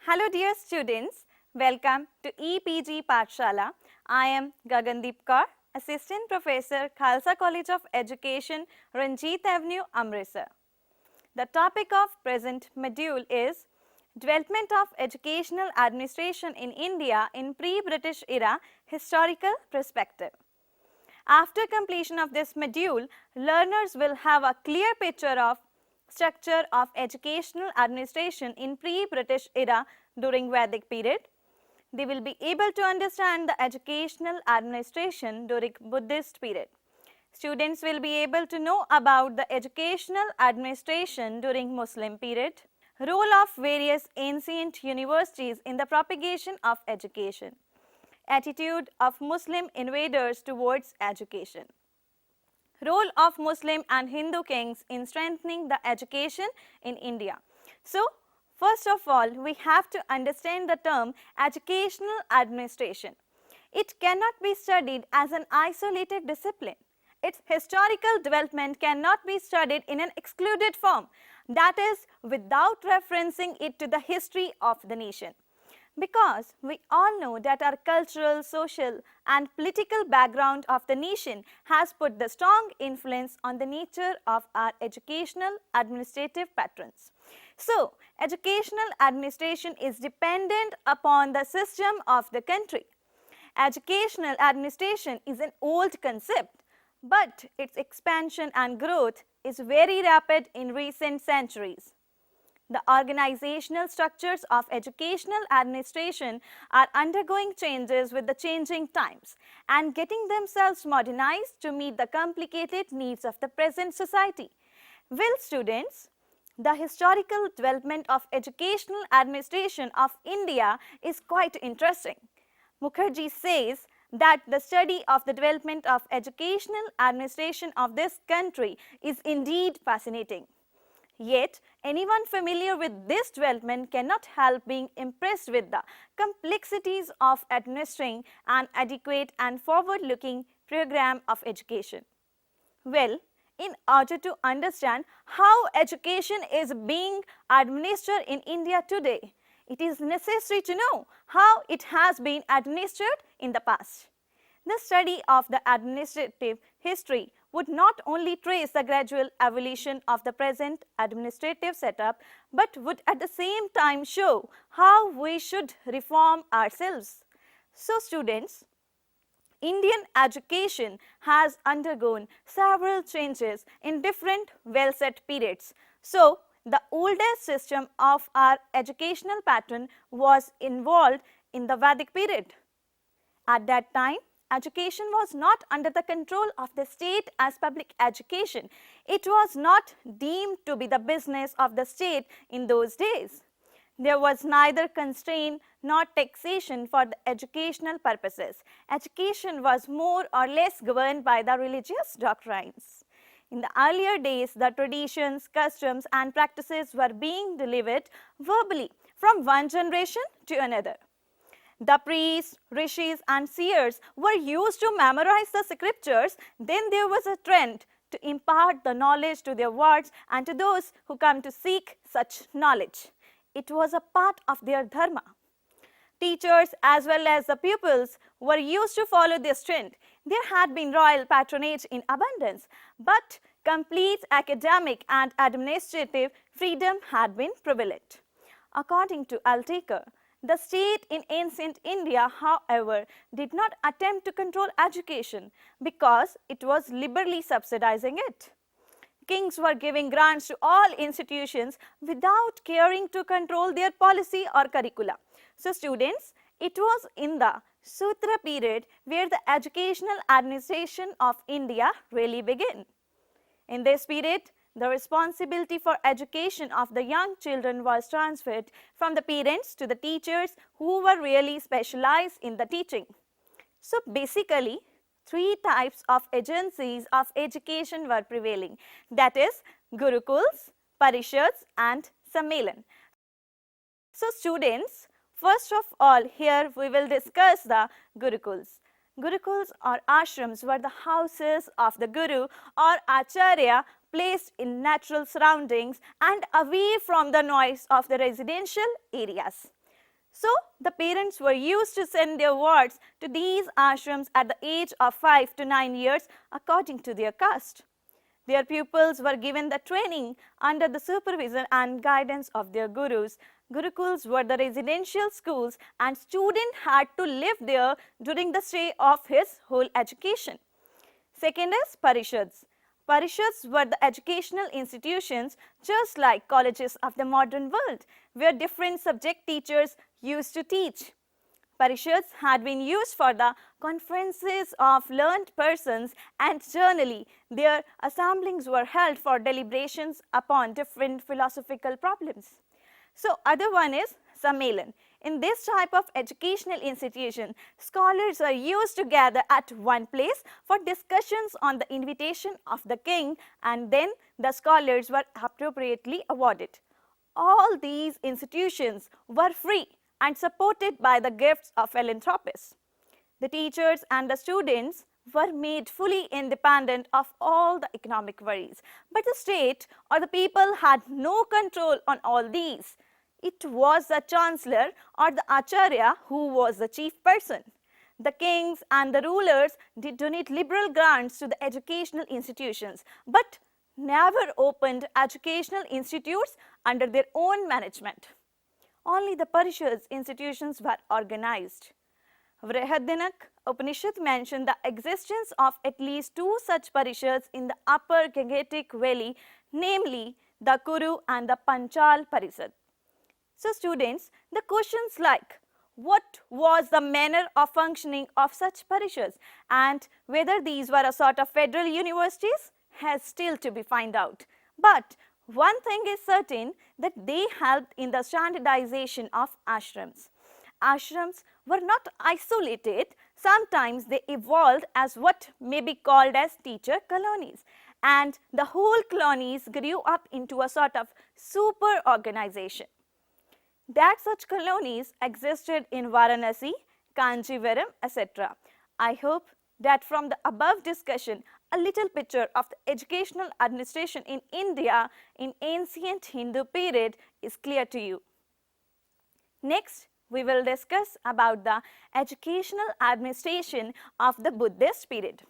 Hello dear students, welcome to EPG Pathshala. I am Gagandeep Kaur, Assistant Professor, Khalsa College of Education, Ranjit Avenue, Amritsar. The topic of present module is Development of Educational Administration in India in Pre-British Era Historical Perspective. After completion of this module, learners will have a clear picture of structure of educational administration in pre-British era during Vedic period. They will be able to understand the educational administration during Buddhist period. Students will be able to know about the educational administration during Muslim period. Role of various ancient universities in the propagation of education. Attitude of Muslim invaders towards education. Role of Muslim and Hindu kings in strengthening the education in India. So, first of all, we have to understand the term educational administration. It cannot be studied as an isolated discipline. Its historical development cannot be studied in an excluded form, that is, without referencing it to the history of the nation. Because we all know that our cultural, social and political background of the nation has put the strong influence on the nature of our educational administrative patterns. So, educational administration is dependent upon the system of the country. Educational administration is an old concept, but its expansion and growth is very rapid in recent centuries. The organizational structures of educational administration are undergoing changes with the changing times and getting themselves modernized to meet the complicated needs of the present society. Well, students, the historical development of educational administration of India is quite interesting. Mukherjee says that the study of the development of educational administration of this country is indeed fascinating. Yet, anyone familiar with this development cannot help being impressed with the complexities of administering an adequate and forward-looking program of education. Well, in order to understand how education is being administered in India today, it is necessary to know how it has been administered in the past. The study of the administrative history would not only trace the gradual evolution of the present administrative setup, but would at the same time show how we should reform ourselves. So, students, Indian education has undergone several changes in different well-set periods. So, the oldest system of our educational pattern was involved in the Vedic period. At that time, education was not under the control of the state as public education. It was not deemed to be the business of the state in those days. There was neither constraint nor taxation for the educational purposes. Education was more or less governed by the religious doctrines. In the earlier days, the traditions, customs and practices were being delivered verbally from one generation to another. The priests, rishis and seers were used to memorize the scriptures. Then there was a trend to impart the knowledge to their wards and to those who come to seek such knowledge. It was a part of their dharma. Teachers as well as the pupils were used to follow this trend. There had been royal patronage in abundance, but complete academic and administrative freedom had been prevalent. According to Altaker, the state in ancient India, however, did not attempt to control education because it was liberally subsidizing it. Kings were giving grants to all institutions without caring to control their policy or curricula. So, students, it was in the Sutra period where the educational administration of India really began. In this period, the responsibility for education of the young children was transferred from the parents to the teachers who were really specialized in the teaching. So, basically, three types of agencies of education were prevailing, that is Gurukuls, Parishads and Sammelan. So, students, first of all, here we will discuss the Gurukuls. Gurukuls or ashrams were the houses of the Guru or Acharya placed in natural surroundings and away from the noise of the residential areas. So, the parents were used to send their wards to these ashrams at the age of 5 to 9 years according to their caste. Their pupils were given the training under the supervision and guidance of their gurus. Gurukuls were the residential schools and student had to live there during the stay of his whole education. Second is parishads. Parishads were the educational institutions just like colleges of the modern world where different subject teachers used to teach. Parishads had been used for the conferences of learned persons and generally their assemblings were held for deliberations upon different philosophical problems. So, other one is Sammelan. In this type of educational institution, scholars are used to gather at one place for discussions on the invitation of the king and then the scholars were appropriately awarded. All these institutions were free and supported by the gifts of philanthropists. The teachers and the students were made fully independent of all the economic worries. But the state or the people had no control on all these. It was the chancellor or the acharya who was the chief person. The kings and the rulers did donate liberal grants to the educational institutions, but never opened educational institutes under their own management. Only the parishads institutions were organized. Vrihadinak Upanishad mentioned the existence of at least two such parishads in the upper Gangetic valley, namely the Kuru and the Panchal Parishad. So students, the questions like what was the manner of functioning of such parishads and whether these were a sort of federal universities has still to be found out. But one thing is certain that they helped in the standardization of ashrams. Ashrams were not isolated, sometimes they evolved as what may be called as teacher colonies and the whole colonies grew up into a sort of super organization. That such colonies existed in Varanasi, Kanjivaram, etc. I hope that from the above discussion, a little picture of the educational administration in India in ancient Hindu period is clear to you. Next, we will discuss about the educational administration of the Buddhist period.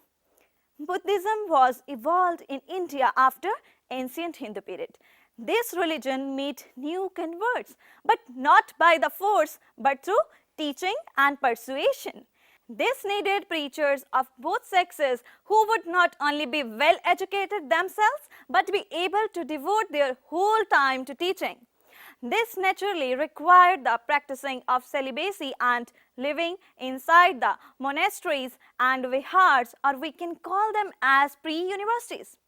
Buddhism was evolved in India after ancient Hindu period. This religion met new converts, but not by the force, but through teaching and persuasion. This needed preachers of both sexes who would not only be well educated themselves, but be able to devote their whole time to teaching. This naturally required the practicing of celibacy and living inside the monasteries and vihars, or we can call them as pre-universities.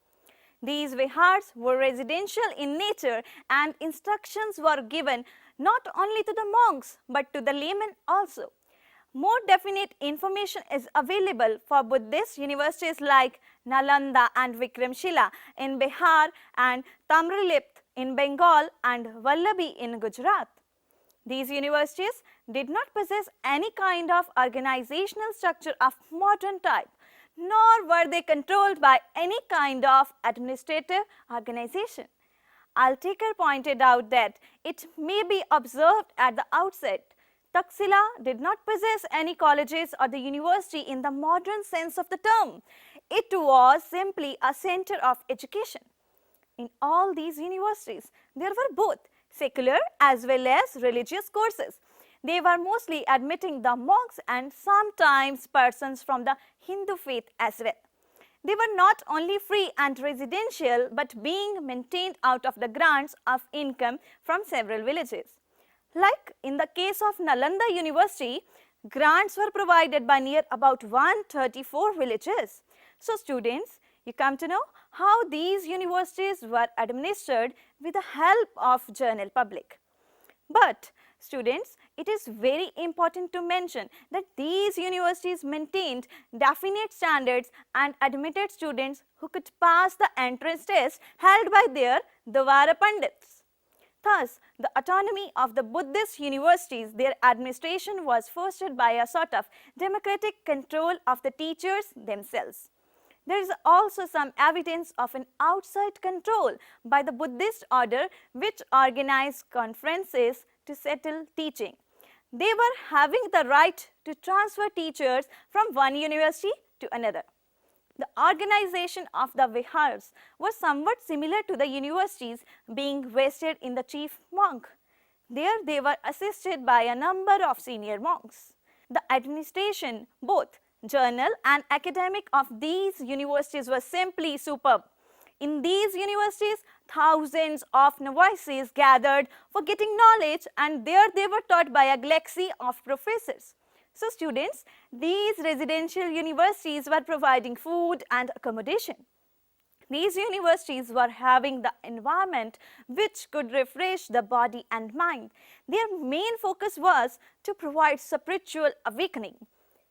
These vihars were residential in nature and instructions were given not only to the monks but to the laymen also. More definite information is available for Buddhist universities like Nalanda and Vikramshila in Bihar and Tamralipt in Bengal and Vallabhi in Gujarat. These universities did not possess any kind of organizational structure of modern type, nor were they controlled by any kind of administrative organization. Altekar pointed out that it may be observed at the outset, Taxila did not possess any colleges or the university in the modern sense of the term. It was simply a center of education. In all these universities, there were both secular as well as religious courses. They were mostly admitting the monks and sometimes persons from the Hindu faith as well. They were not only free and residential but being maintained out of the grants of income from several villages. Like in the case of Nalanda University, grants were provided by near about 134 villages. So students, you come to know how these universities were administered with the help of general public. But students, it is very important to mention that these universities maintained definite standards and admitted students who could pass the entrance test held by their Dwara Pandits. Thus, the autonomy of the Buddhist universities, their administration was fostered by a sort of democratic control of the teachers themselves. There is also some evidence of an outside control by the Buddhist order which organized conferences to settle teaching. They were having the right to transfer teachers from one university to another. The organization of the vihars was somewhat similar to the universities being vested in the chief monk. There they were assisted by a number of senior monks. The administration, both journal and academic, of these universities was simply superb. In these universities, thousands of novices gathered for getting knowledge, and there they were taught by a galaxy of professors. So students, these residential universities were providing food and accommodation. These universities were having the environment which could refresh the body and mind. Their main focus was to provide spiritual awakening.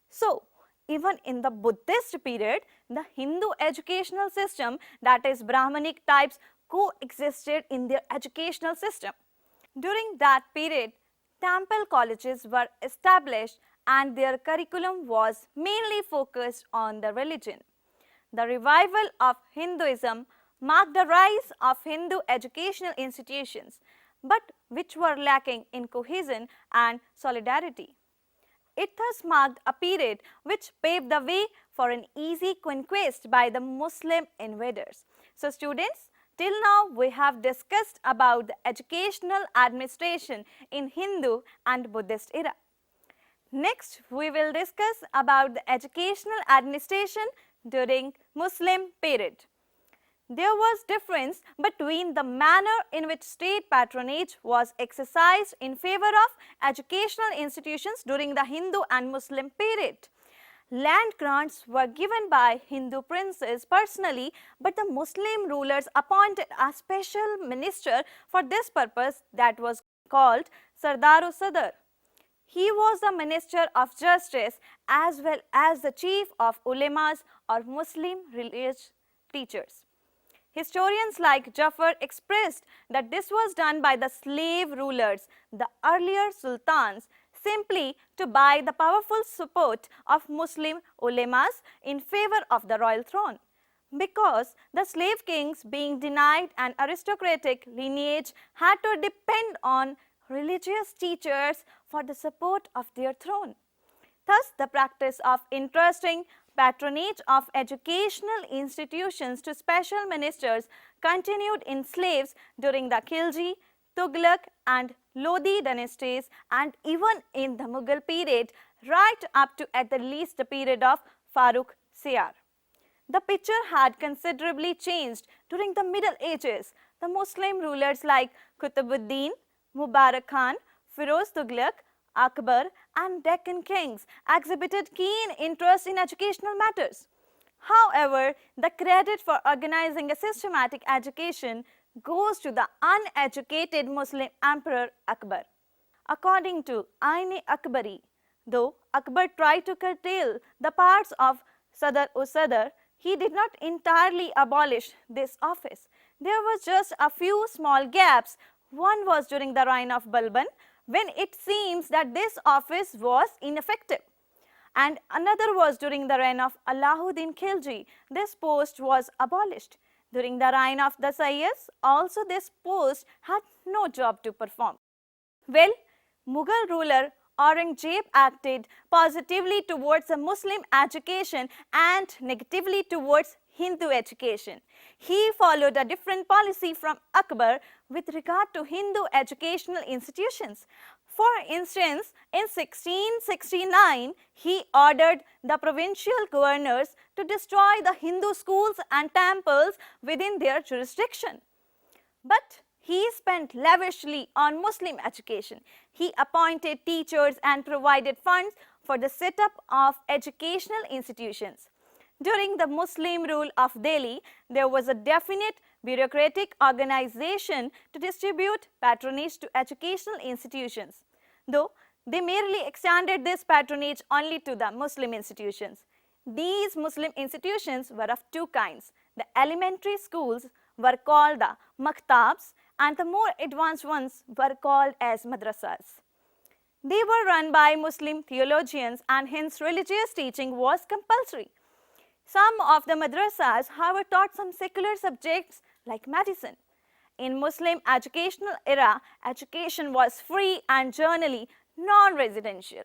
So, even in the Buddhist period, the Hindu educational system, that is Brahmanic types, coexisted in their educational system. During that period, temple colleges were established and their curriculum was mainly focused on the religion. The revival of Hinduism marked the rise of Hindu educational institutions, but which were lacking in cohesion and solidarity. It thus marked a period which paved the way for an easy conquest by the Muslim invaders. So students, till now we have discussed about the educational administration in Hindu and Buddhist era. Next, we will discuss about the educational administration during Muslim period. There was difference between the manner in which state patronage was exercised in favor of educational institutions during the Hindu and Muslim period. Land grants were given by Hindu princes personally, but the Muslim rulers appointed a special minister for this purpose that was called Sardar-u-Sadar. He was the minister of justice as well as the chief of ulemas or Muslim religious teachers. Historians like Jafar expressed that this was done by the slave rulers, the earlier sultans, simply to buy the powerful support of Muslim ulemas in favor of the royal throne. Because the slave kings, being denied an aristocratic lineage, had to depend on religious teachers for the support of their throne. Thus, the practice of entrusting patronage of educational institutions to special ministers continued in slaves during the Khilji, Tughlaq and Lodi dynasties, and even in the Mughal period right up to at the least the period of Farooq Siyar. The picture had considerably changed during the Middle Ages. The Muslim rulers like Qutbuddin, Mubarak Khan, Firoz Tughlaq, Akbar and Deccan kings exhibited keen interest in educational matters. However, the credit for organizing a systematic education goes to the uneducated Muslim emperor Akbar. According to Ain-e-Akbari, though Akbar tried to curtail the parts of Sadar-u-Sadar, he did not entirely abolish this office. There was just a few small gaps. One was during the reign of Balban, when it seems that this office was ineffective, and another was during the reign of Alauddin Khilji. This post was abolished. During the reign of the Sayyids, also this post had no job to perform. Well, Mughal ruler Aurangzeb acted positively towards the Muslim education and negatively towards Hindu education. He followed a different policy from Akbar with regard to Hindu educational institutions. For instance, in 1669, he ordered the provincial governors to destroy the Hindu schools and temples within their jurisdiction. But he spent lavishly on Muslim education. He appointed teachers and provided funds for the setup of educational institutions. During the Muslim rule of Delhi, there was a definite bureaucratic organization to distribute patronage to educational institutions, though they merely extended this patronage only to the Muslim institutions. These Muslim institutions were of two kinds. The elementary schools were called the maktabs and the more advanced ones were called as madrasas. They were run by Muslim theologians and hence religious teaching was compulsory. Some of the madrasas, however, taught some secular subjects like medicine. In Muslim educational era, education was free and generally non-residential.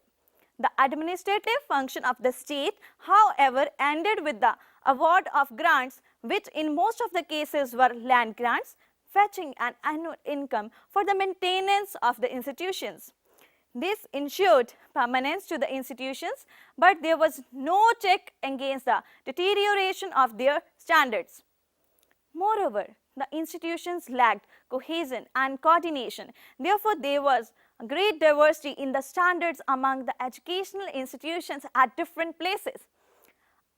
The administrative function of the state, however, ended with the award of grants, which in most of the cases were land grants, fetching an annual income for the maintenance of the institutions. This ensured permanence to the institutions, but there was no check against the deterioration of their standards. Moreover, the institutions lacked cohesion and coordination. Therefore, there was great diversity in the standards among the educational institutions at different places.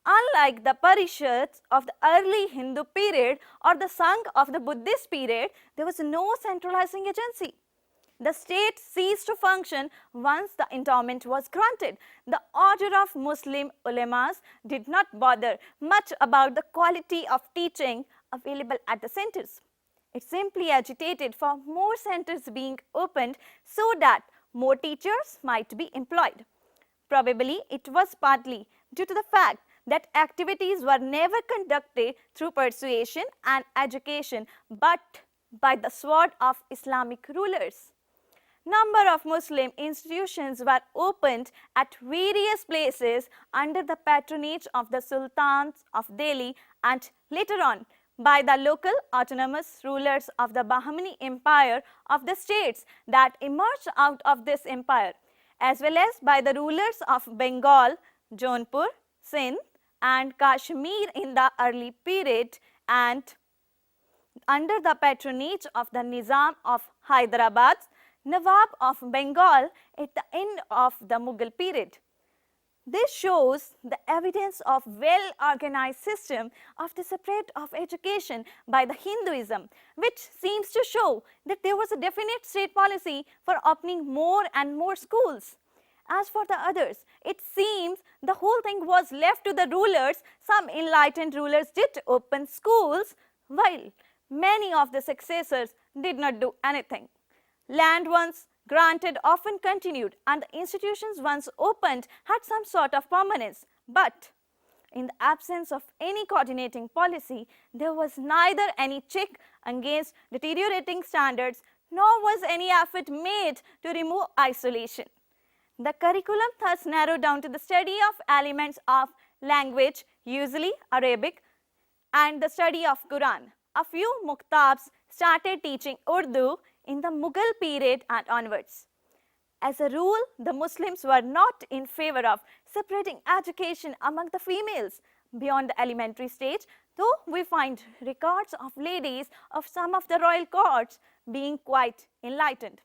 Unlike the parishads of the early Hindu period or the Sangh of the Buddhist period, there was no centralizing agency. The state ceased to function once the endowment was granted. The order of Muslim ulemas did not bother much about the quality of teaching available at the centers. It simply agitated for more centers being opened so that more teachers might be employed. Probably it was partly due to the fact that activities were never conducted through persuasion and education but by the sword of Islamic rulers. Number of Muslim institutions were opened at various places under the patronage of the sultans of Delhi and later on by the local autonomous rulers of the Bahmani Empire of the states that emerged out of this empire, as well as by the rulers of Bengal, Jaunpur, Sindh and Kashmir in the early period and under the patronage of the Nizam of Hyderabad, Nawab of Bengal at the end of the Mughal period. This shows the evidence of well-organized system of the separate of education by the Hinduism, which seems to show that there was a definite state policy for opening more and more schools. As for the others, it seems the whole thing was left to the rulers. Some enlightened rulers did open schools, while many of the successors did not do anything. Land once granted often continued and the institutions once opened had some sort of permanence. But in the absence of any coordinating policy, there was neither any check against deteriorating standards nor was any effort made to remove isolation. The curriculum thus narrowed down to the study of elements of language, usually Arabic, and the study of Quran. A few muktabs started teaching Urdu in the Mughal period and onwards. As a rule, the Muslims were not in favor of separating education among the females beyond the elementary stage, though we find records of ladies of some of the royal courts being quite enlightened,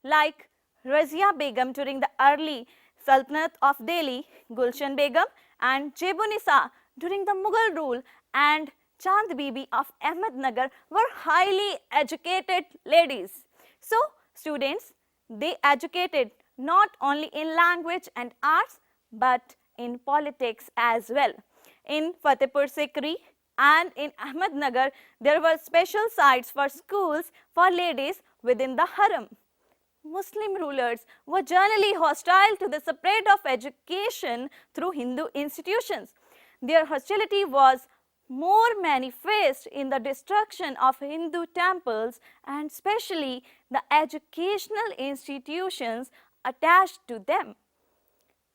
like Razia Begum during the early Sultanate of Delhi, Gulshan Begum and Jebunisa during the Mughal rule, and Chand Bibi of Ahmednagar were highly educated ladies. So, students, they educated not only in language and arts but in politics as well. In Fatehpur Sikri and in Ahmednagar, there were special sites for schools for ladies within the harem. Muslim rulers were generally hostile to the spread of education through Hindu institutions. Their hostility was more manifest in the destruction of Hindu temples and especially the educational institutions attached to them.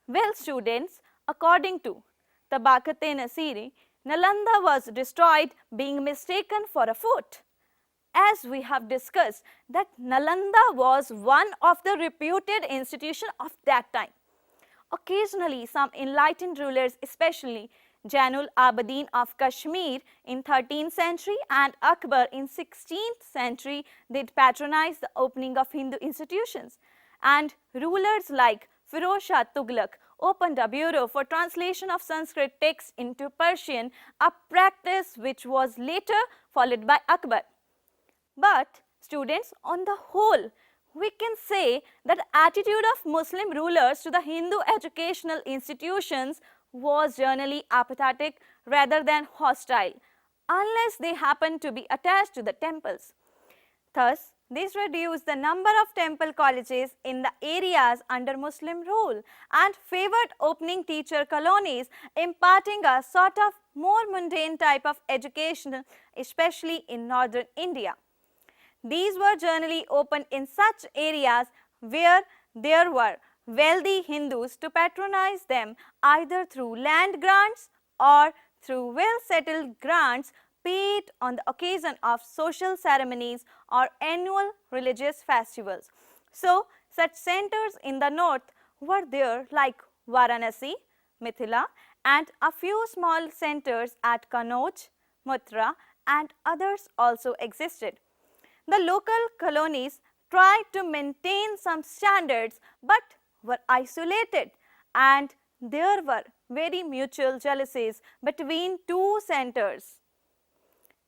Well, students, according to Tabaqat-e-Nasiri, Nalanda was destroyed being mistaken for a fort. As we have discussed that Nalanda was one of the reputed institutions of that time. Occasionally, some enlightened rulers, especially Jainul Abidin of Kashmir in 13th century and Akbar in 16th century did patronize the opening of Hindu institutions, and rulers like Firoz Shah Tughlaq opened a bureau for translation of Sanskrit texts into Persian, a practice which was later followed by Akbar. But students, on the whole, we can say that the attitude of Muslim rulers to the Hindu educational institutions was generally apathetic rather than hostile, unless they happened to be attached to the temples. Thus, this reduced the number of temple colleges in the areas under Muslim rule and favored opening teacher colonies, imparting a sort of more mundane type of education, especially in northern India. These were generally opened in such areas where there were wealthy Hindus to patronize them either through land grants or through well-settled grants paid on the occasion of social ceremonies or annual religious festivals. So, such centers in the north were there like Varanasi, Mithila, and a few small centers at Kannauj, Mathura, and others also existed. The local colonies tried to maintain some standards but were isolated, and there were very mutual jealousies between two centers.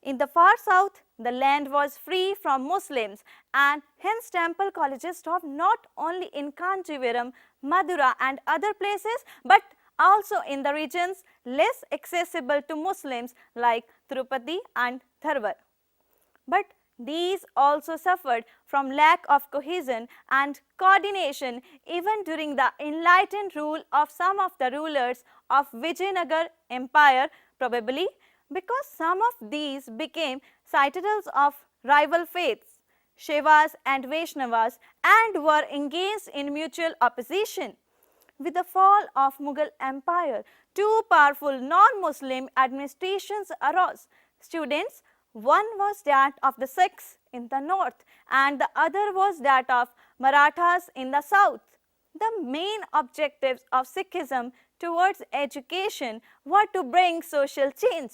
In the far south, the land was free from Muslims, and hence temple colleges stopped not only in Kanchivaram, Madura and other places but also in the regions less accessible to Muslims like Tirupati and Dharwar. But these also suffered from lack of cohesion and coordination even during the enlightened rule of some of the rulers of Vijayanagar Empire, probably because some of these became citadels of rival faiths, Shaivas and Vaishnavas, and were engaged in mutual opposition. With the fall of Mughal Empire, two powerful non-Muslim administrations arose. Students, one was that of the Sikhs in the north and the other was that of Marathas in the south. The main objectives of Sikhism towards education were to bring social change.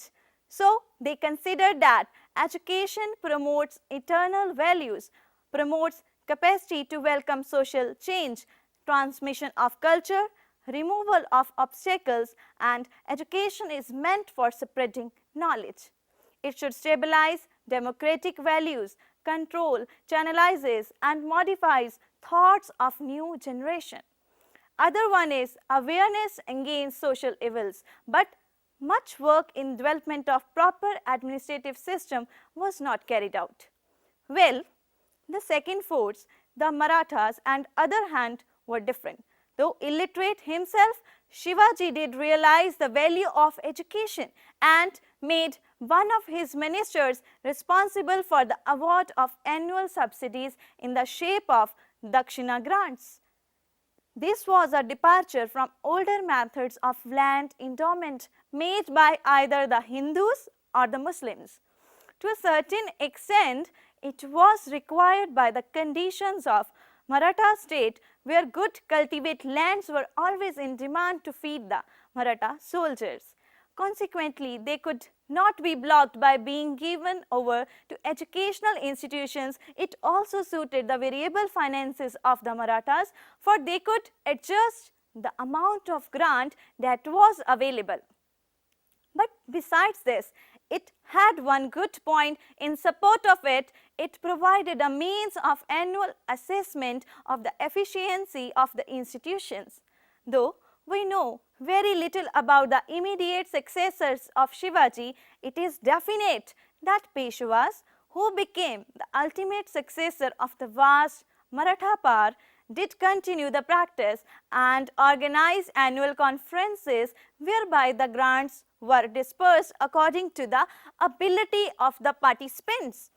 So, they considered that education promotes eternal values, promotes capacity to welcome social change, transmission of culture, removal of obstacles, and education is meant for spreading knowledge. It should stabilize democratic values, control, channelizes and modifies thoughts of new generation. Other one is awareness against social evils, but much work in development of proper administrative system was not carried out. Well, the second force, the Marathas, and other hand were different. Though illiterate himself, Shivaji did realize the value of education and made one of his ministers responsible for the award of annual subsidies in the shape of Dakshina grants. This was a departure from older methods of land endowment made by either the Hindus or the Muslims. To a certain extent, it was required by the conditions of Maratha state where good cultivated lands were always in demand to feed the Maratha soldiers. Consequently, they could not be blocked by being given over to educational institutions. It also suited the variable finances of the Marathas, for they could adjust the amount of grant that was available. But besides this, it had one good point in support of it. It provided a means of annual assessment of the efficiency of the institutions. Though we know very little about the immediate successors of Shivaji, it is definite that Peshwas, who became the ultimate successor of the vast Maratha power, did continue the practice and organize annual conferences whereby the grants were dispersed according to the ability of the participants.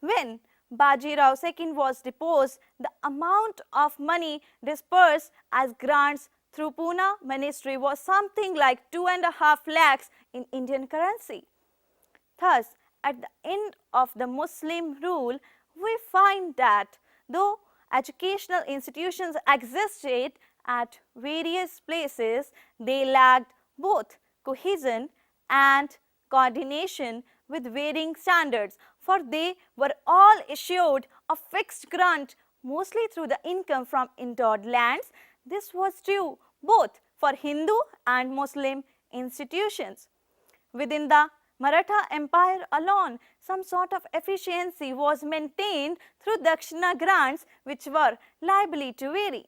When Baji Rao II was deposed, the amount of money dispersed as grants through Pune ministry was something like 2.5 lakhs in Indian currency. Thus, at the end of the Muslim rule, we find that though educational institutions existed at various places, they lacked both cohesion and coordination with varying standards, for they were all issued a fixed grant mostly through the income from endowed lands. This was true both for Hindu and Muslim institutions. Within the Maratha Empire alone, some sort of efficiency was maintained through Dakshina grants, which were liable to vary.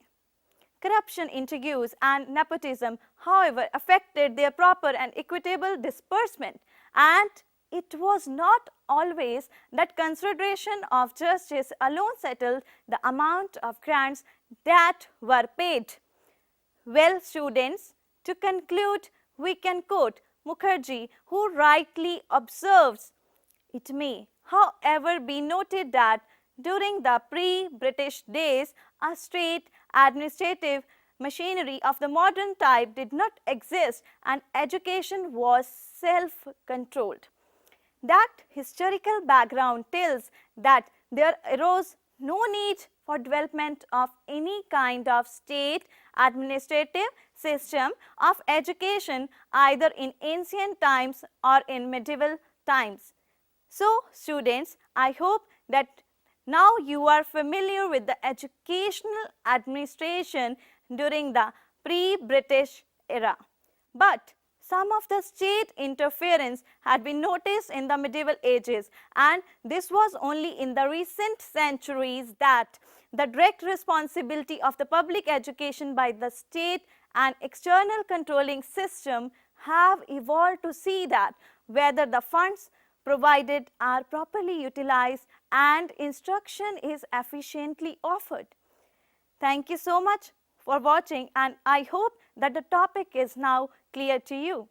Corruption, intrigues and nepotism, however, affected their proper and equitable disbursement, and it was not always that consideration of justice alone settled the amount of grants that were paid. Well, students, to conclude, we can quote Mukherjee, who rightly observes, "It may, however, be noted that During the pre-British days, a state administrative machinery of the modern type did not exist and education was self-controlled. That historical background tells that there arose no need for development of any kind of state administrative system of education either in ancient times or in medieval times. So, students, I hope that now you are familiar with the educational administration during the pre-British era. But some of the state interference had been noticed in the medieval ages, and this was only in the recent centuries that the direct responsibility of the public education by the state and external controlling system have evolved to see that whether the funds provided are properly utilized and instruction is efficiently offered. Thank you so much for watching, and I hope that the topic is now clear to you.